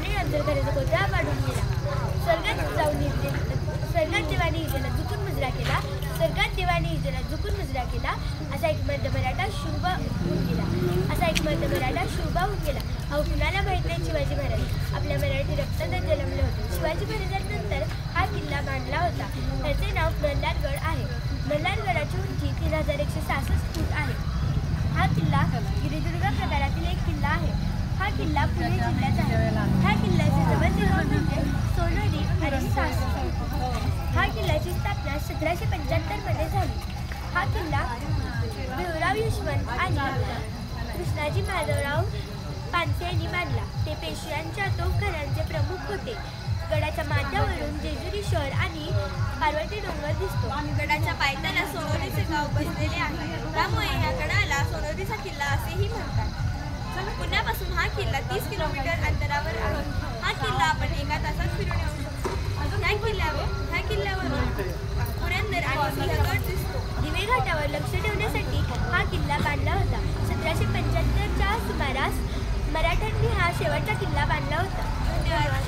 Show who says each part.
Speaker 1: आणि अंतर्घराचा कोत्रा वाढून गेला. स्वर्गात देवाने हिजेला झुकून मुजरा केला. स्वर्गात देवाने हिजेला झुकून मुजरा केला. असा एक मर्द मराठा शुभ होऊन गेला. अहो कुणाला माहित नाही, शिवाजी महाराज आपल्या मराठी रक्तातच जन्मले होते. शिवाजी महाराजांनंतर हा किल्ला बांधला होता. त्याचे नाव मल्हारगड आहे. मल्हारगडाची उंची 3166 फूट आहे. हा किल्ला गिरिदुर्ग प्रकारातील एक किल्ला आहे. हा किल्ला पुणे जिल्ह्यात आहे. ह्या किल्ल्याचे जवळचे गाव म्हणजे सोनोरी आणि सासवड. हा किल्ल्याची स्थापना 1775 मध्ये झाली. हा किल्ला भिवराव यशवंत आणि कृष्णाजी माधवराव पानसे यांनी बांधला. ते पेशव्यांच्या तोफखान्यांचे प्रमुख होते. गडाच्या माथ्यावरून जेजुरी शहर आणि पार्वती डोंगर दिसतो.
Speaker 2: गडाच्या पायथ्याला सोनोरीचे गाव बसलेले आहे. त्यामुळे या गडाला सोनोरीचा किल्ला असेही म्हणतात. पुण्यापासून हा किल्ला 30 किलोमीटर अंतरावर आहे. हा किल्ला आपण एका तासात फिरून येऊ शकतो. ह्या किल्ल्यावरून पुरंदर आणि सिंहगड दिसतो.
Speaker 1: दिवे घाटावर लक्ष ठेवण्यासाठी हा किल्ला बांधला होता. 1775 च्या सुमारास मराठ्यांनी हा शेवटचा किल्ला बांधला होता.
Speaker 2: धन्यवाद.